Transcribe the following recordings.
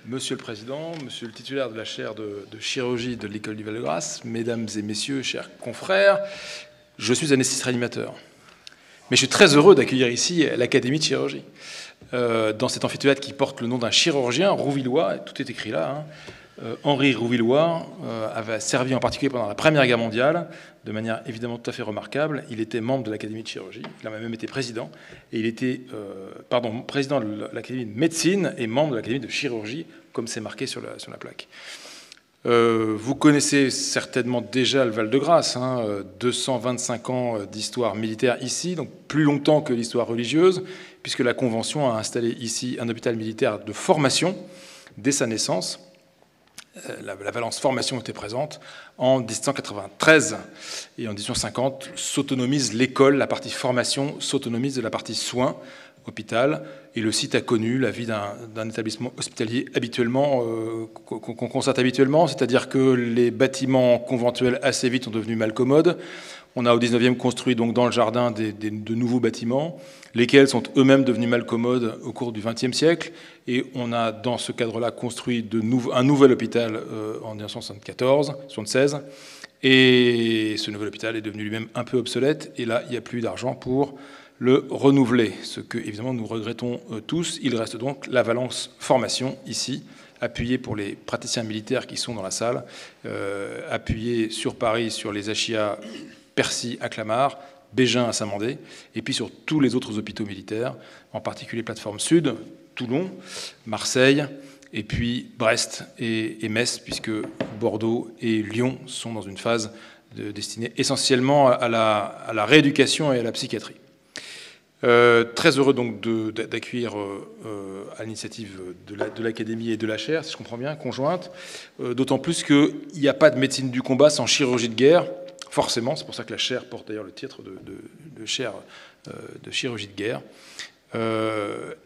Monsieur le Président, Monsieur le titulaire de la chaire de chirurgie de l'École du Val-de-Grâce, Mesdames et Messieurs, chers confrères, je suis anesthésiiste-réanimateur. Mais je suis très heureux d'accueillir ici l'Académie de chirurgie, dans cet amphithéâtre qui porte le nom d'un chirurgien rouvillois, tout est écrit là, Henri Rouvillois avait servi en particulier pendant la Première Guerre mondiale, de manière évidemment tout à fait remarquable. Il était membre de l'Académie de chirurgie, il a même été président, et il était président de l'Académie de médecine et membre de l'Académie de chirurgie, comme c'est marqué sur la plaque. Vous connaissez certainement déjà le Val-de-Grâce, 225 ans d'histoire militaire ici, donc plus longtemps que l'histoire religieuse, puisque la Convention a installé ici un hôpital militaire de formation dès sa naissance. La valence formation était présente. En 1793 et en 1850 s'autonomise l'école, la partie formation s'autonomise de la partie soins, hôpital, et le site a connu la vie d'un établissement hospitalier habituellement, qu'on constate habituellement, c'est-à-dire que les bâtiments conventuels assez vite sont devenus malcommodes. On a au 19e construit donc dans le jardin de nouveaux bâtiments, lesquels sont eux-mêmes devenus malcommodes au cours du XXe siècle. Et on a dans ce cadre-là construit un nouvel hôpital en 1976. Et ce nouvel hôpital est devenu lui-même un peu obsolète. Et là, il n'y a plus d'argent pour le renouveler. Ce que, évidemment, nous regrettons tous. Il reste donc la Valence formation ici, appuyé pour les praticiens militaires qui sont dans la salle, appuyé sur Paris, sur les HIA Percy à Clamart, Bégin à Saint-Mandé, et puis sur tous les autres hôpitaux militaires, en particulier plateforme sud, Toulon, Marseille, et puis Brest et Metz, puisque Bordeaux et Lyon sont dans une phase destinée essentiellement à la rééducation et à la psychiatrie. Très heureux donc d'accueillir à l'initiative de l'Académie et de la chaire, si je comprends bien, conjointe, d'autant plus qu'il n'y a pas de médecine du combat sans chirurgie de guerre. Forcément, c'est pour ça que la chaire porte d'ailleurs le titre de chaire de chirurgie de guerre.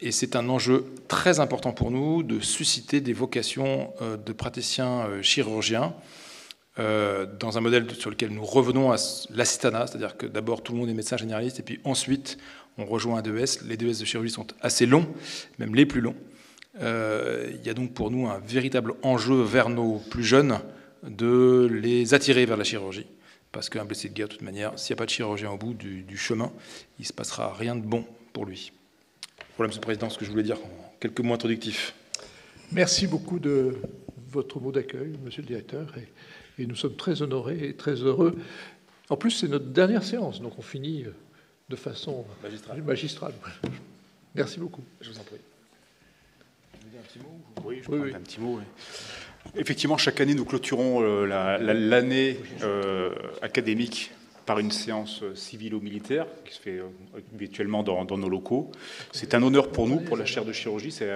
Et c'est un enjeu très important pour nous de susciter des vocations de praticiens chirurgiens dans un modèle sur lequel nous revenons à l'assistanat, c'est-à-dire que d'abord tout le monde est médecin généraliste et puis ensuite on rejoint un DES. Les DES de chirurgie sont assez longs, même les plus longs. Il y a donc pour nous un véritable enjeu vers nos plus jeunes de les attirer vers la chirurgie. Parce qu'un blessé de guerre, de toute manière, s'il n'y a pas de chirurgien au bout du chemin, il ne se passera rien de bon pour lui. Voilà, Monsieur le Président, ce que je voulais dire en quelques mots introductifs. Merci beaucoup de votre mot d'accueil, Monsieur le Directeur, et nous sommes très honorés et très heureux. En plus, c'est notre dernière séance, donc on finit de façon magistrale. Merci beaucoup. Je vous en prie. Vous voulez dire un petit mot? Oui, je peux un petit mot. Oui. Effectivement, chaque année, nous clôturons l'année académique par une séance civilo-militaire qui se fait habituellement dans nos locaux. C'est un honneur pour nous, pour la chaire de chirurgie, c'est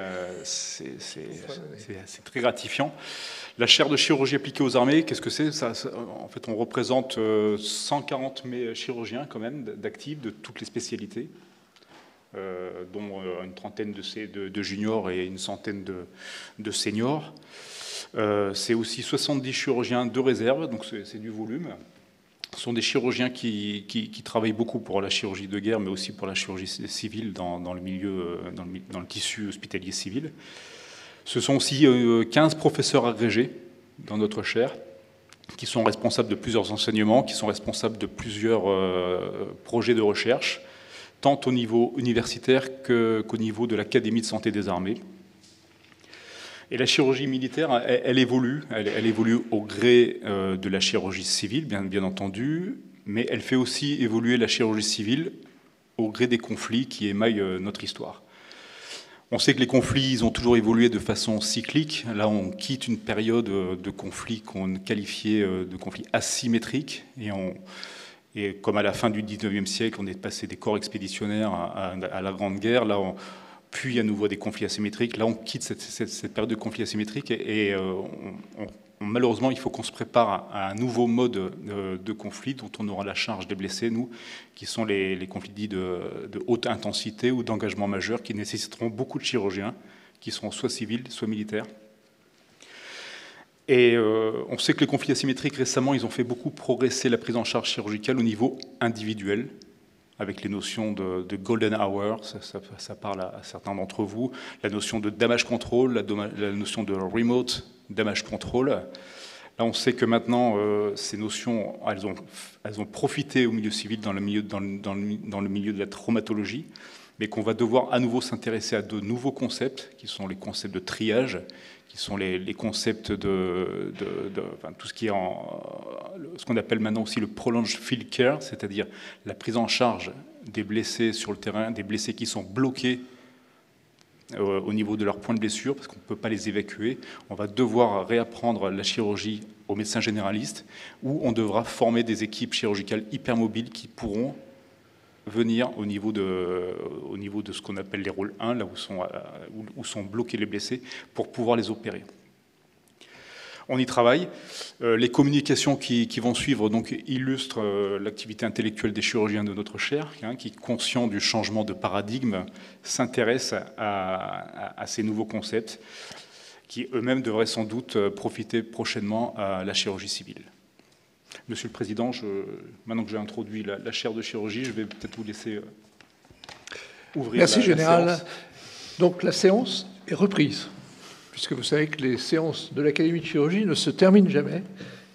très gratifiant. La chaire de chirurgie appliquée aux armées, qu'est-ce que c'est? En fait, on représente 140 chirurgiens quand même d'actifs de toutes les spécialités, dont une trentaine de juniors et une centaine de seniors. C'est aussi 70 chirurgiens de réserve, donc c'est du volume. Ce sont des chirurgiens qui travaillent beaucoup pour la chirurgie de guerre, mais aussi pour la chirurgie civile dans le tissu hospitalier civil. Ce sont aussi 15 professeurs agrégés dans notre chaire, qui sont responsables de plusieurs enseignements, qui sont responsables de plusieurs projets de recherche, tant au niveau universitaire qu'au niveau de l'Académie de santé des armées. Et la chirurgie militaire, elle évolue au gré de la chirurgie civile, bien entendu, mais elle fait aussi évoluer la chirurgie civile au gré des conflits qui émaillent notre histoire. On sait que les conflits, ils ont toujours évolué de façon cyclique. Là, on quitte une période de conflits qu'on qualifiait de conflits asymétriques, et comme à la fin du XIXe siècle, on est passé des corps expéditionnaires à la Grande Guerre, là, puis à nouveau des conflits asymétriques. Là, on quitte cette période de conflits asymétriques et malheureusement, il faut qu'on se prépare à un nouveau mode de conflit dont on aura la charge des blessés, nous, qui sont les conflits dits de haute intensité ou d'engagement majeur, qui nécessiteront beaucoup de chirurgiens, qui seront soit civils, soit militaires. Et on sait que les conflits asymétriques, récemment, ils ont fait beaucoup progresser la prise en charge chirurgicale au niveau individuel, avec les notions de golden hour, ça parle à certains d'entre vous, la notion de damage control, la notion de remote damage control. Là, on sait que maintenant, ces notions, elles ont profité au milieu civil dans le milieu de la traumatologie, mais qu'on va devoir à nouveau s'intéresser à de nouveaux concepts, qui sont les concepts de triage, qui sont les concepts enfin, tout ce qui est ce qu'on appelle maintenant aussi le prolonged field care, c'est-à-dire la prise en charge des blessés sur le terrain, des blessés qui sont bloqués au niveau de leur point de blessure, parce qu'on ne peut pas les évacuer. On va devoir réapprendre la chirurgie aux médecins généralistes, où on devra former des équipes chirurgicales hypermobiles qui pourront venir au niveau de ce qu'on appelle les rôles 1, là où sont bloqués les blessés, pour pouvoir les opérer. On y travaille. Les communications qui vont suivre donc, illustrent l'activité intellectuelle des chirurgiens de notre chaire, qui, conscients du changement de paradigme, s'intéressent à ces nouveaux concepts, qui eux-mêmes devraient sans doute profiter prochainement à la chirurgie civile. Monsieur le Président, maintenant que j'ai introduit la chaire de chirurgie, je vais peut-être vous laisser ouvrir Merci, Général. la séance. Donc la séance est reprise, puisque vous savez que les séances de l'Académie de chirurgie ne se terminent jamais,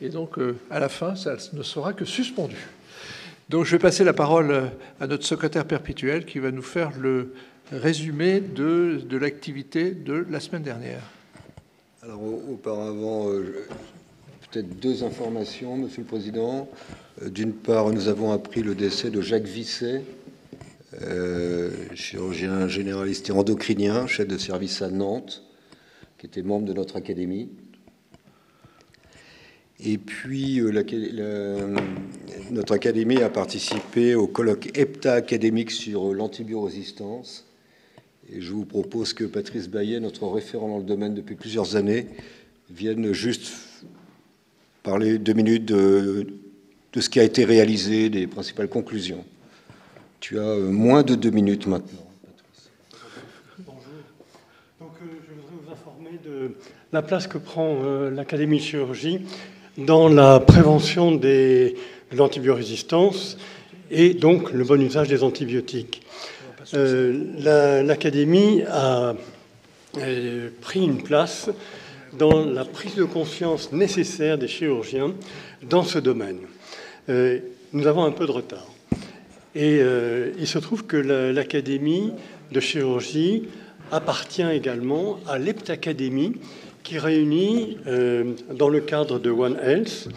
et donc à la fin, ça ne sera que suspendu. Donc je vais passer la parole à notre secrétaire perpétuel qui va nous faire le résumé de l'activité de la semaine dernière. Alors auparavant, peut-être deux informations, Monsieur le Président. D'une part, nous avons appris le décès de Jacques Visset, chirurgien généraliste et endocrinien, chef de service à Nantes, qui était membre de notre académie. Et puis, notre académie a participé au colloque EPTA académique sur l'antibiorésistance. Et je vous propose que Patrice Baillet, notre référent dans le domaine depuis plusieurs années, vienne juste parler 2 minutes de ce qui a été réalisé, des principales conclusions. Tu as moins de 2 minutes maintenant, Patrice. Bonjour. Donc, je voudrais vous informer de la place que prend l'Académie de chirurgie dans la prévention de l'antibiorésistance et donc le bon usage des antibiotiques. L'Académie a pris une place dans la prise de conscience nécessaire des chirurgiens dans ce domaine. Nous avons un peu de retard. Et il se trouve que l'Académie de chirurgie appartient également à l'Heptacadémie qui réunit, dans le cadre de One Health,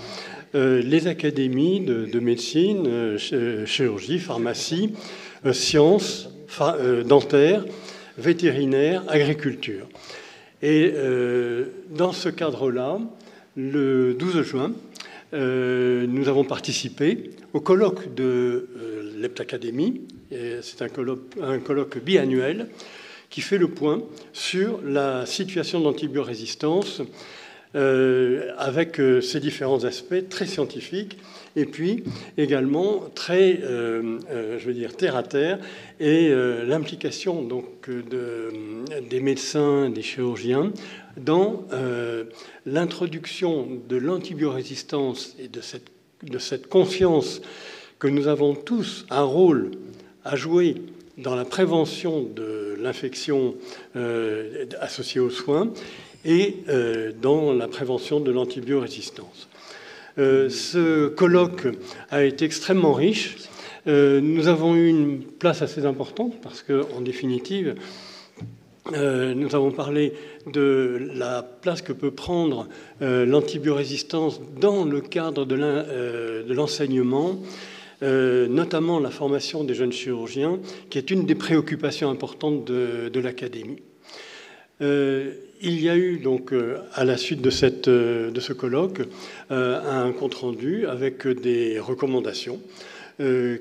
les académies de médecine, chirurgie, pharmacie, sciences, dentaire, vétérinaire, agriculture. Et dans ce cadre-là, le 12 juin, nous avons participé au colloque de l'Heptacadémie. C'est un colloque biannuel qui fait le point sur la situation de l'antibiorésistance avec ses différents aspects très scientifiques et puis également très, je veux dire, terre à terre, et l'implication donc des médecins, des chirurgiens dans l'introduction de l'antibiorésistance et de cette conscience que nous avons tous un rôle à jouer dans la prévention de l'infection associée aux soins et dans la prévention de l'antibiorésistance. Ce colloque a été extrêmement riche. Nous avons eu une place assez importante parce qu'en définitive, nous avons parlé de la place que peut prendre l'antibiorésistance dans le cadre de l'enseignement, notamment la formation des jeunes chirurgiens, qui est une des préoccupations importantes de l'Académie. Il y a eu donc, à la suite de ce colloque, un compte-rendu avec des recommandations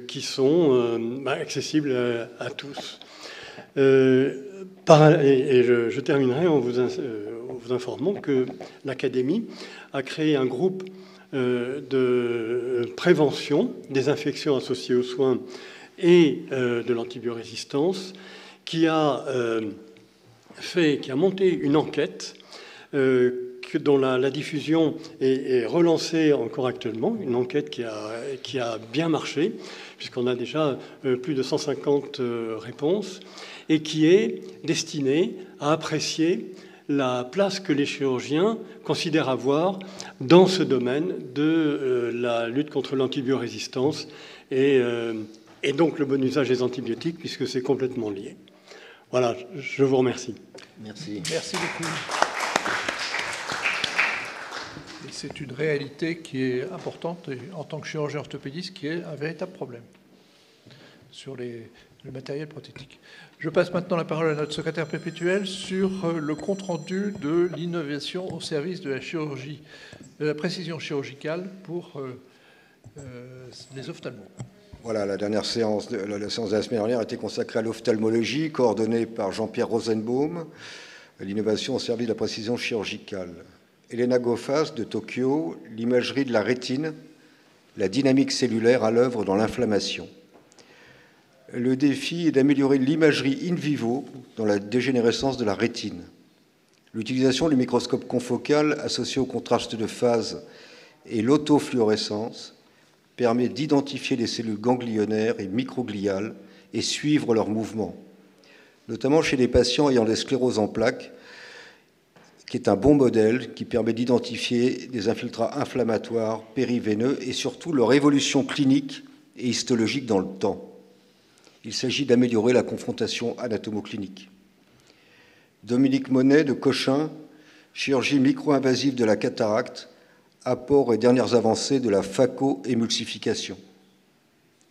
qui sont accessibles à tous. Et je terminerai en vous informant que l'Académie a créé un groupe de prévention des infections associées aux soins et de l'antibiorésistance qui a monté une enquête dont la diffusion est relancée encore actuellement, une enquête qui a bien marché, puisqu'on a déjà plus de 150 réponses, et qui est destinée à apprécier la place que les chirurgiens considèrent avoir dans ce domaine de la lutte contre l'antibiorésistance et donc le bon usage des antibiotiques, puisque c'est complètement lié. Voilà, je vous remercie. Merci. Merci beaucoup. Et c'est une réalité qui est importante, et en tant que chirurgien orthopédiste, qui est un véritable problème sur le matériel prothétique. Je passe maintenant la parole à notre secrétaire perpétuel sur le compte-rendu de l'innovation au service de la chirurgie, de la précision chirurgicale pour les ophtalmos. Voilà, la séance de la semaine dernière a été consacrée à l'ophtalmologie, coordonnée par Jean-Pierre Rosenbaum, l'innovation au service de la précision chirurgicale. Elena Goffas de Tokyo, l'imagerie de la rétine, la dynamique cellulaire à l'œuvre dans l'inflammation. Le défi est d'améliorer l'imagerie in vivo dans la dégénérescence de la rétine. L'utilisation du microscope confocal associé au contraste de phase et l'autofluorescence permet d'identifier les cellules ganglionnaires et microgliales et suivre leurs mouvements, notamment chez les patients ayant des scléroses en plaques, qui est un bon modèle qui permet d'identifier des infiltrats inflammatoires périveineux et surtout leur évolution clinique et histologique dans le temps. Il s'agit d'améliorer la confrontation anatomoclinique. Dominique Monet de Cochin, chirurgie micro-invasive de la cataracte, apport et dernières avancées de la phacoémulsification.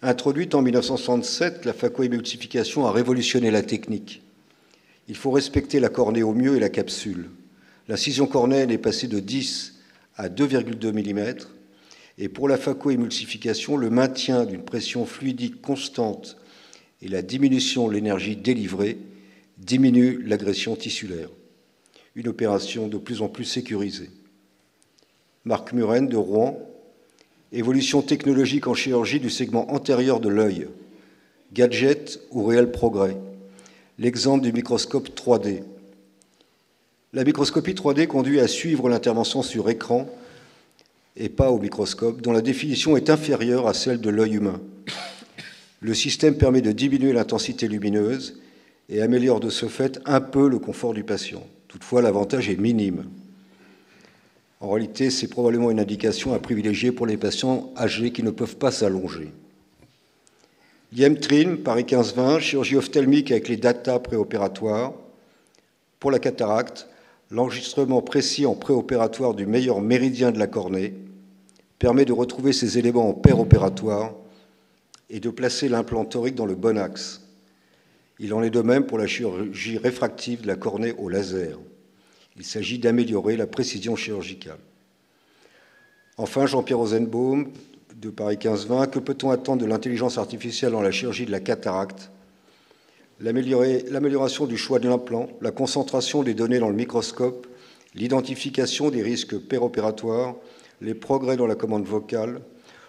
Introduite en 1967, la phacoémulsification a révolutionné la technique. Il faut respecter la cornée au mieux et la capsule. L'incision cornéenne est passée de 10 à 2,2 mm, et pour la phacoémulsification, le maintien d'une pression fluidique constante et la diminution de l'énergie délivrée diminuent l'agression tissulaire. Une opération de plus en plus sécurisée. Marc Muren de Rouen, évolution technologique en chirurgie du segment antérieur de l'œil. Gadget ou réel progrès. L'exemple du microscope 3D. La microscopie 3D conduit à suivre l'intervention sur écran et pas au microscope, dont la définition est inférieure à celle de l'œil humain. Le système permet de diminuer l'intensité lumineuse et améliore de ce fait un peu le confort du patient. Toutefois, l'avantage est minime. En réalité, c'est probablement une indication à privilégier pour les patients âgés qui ne peuvent pas s'allonger. Liemtrin, Paris 15-20, chirurgie ophtalmique avec les data préopératoires. Pour la cataracte, l'enregistrement précis en préopératoire du meilleur méridien de la cornée permet de retrouver ces éléments en péropératoire et de placer l'implant torique dans le bon axe. Il en est de même pour la chirurgie réfractive de la cornée au laser. Il s'agit d'améliorer la précision chirurgicale. Enfin, Jean-Pierre Rosenbaum, de Paris 15-20, que peut-on attendre de l'intelligence artificielle dans la chirurgie de la cataracte? L'amélioration du choix de l'implant, la concentration des données dans le microscope, l'identification des risques péropératoires, les progrès dans la commande vocale,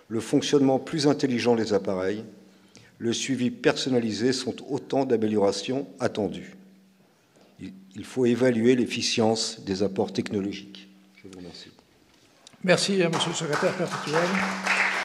le fonctionnement plus intelligent des appareils, le suivi personnalisé sont autant d'améliorations attendues. Il faut évaluer l'efficience des apports technologiques. Je vous remercie. Merci à M. le secrétaire perpétuel.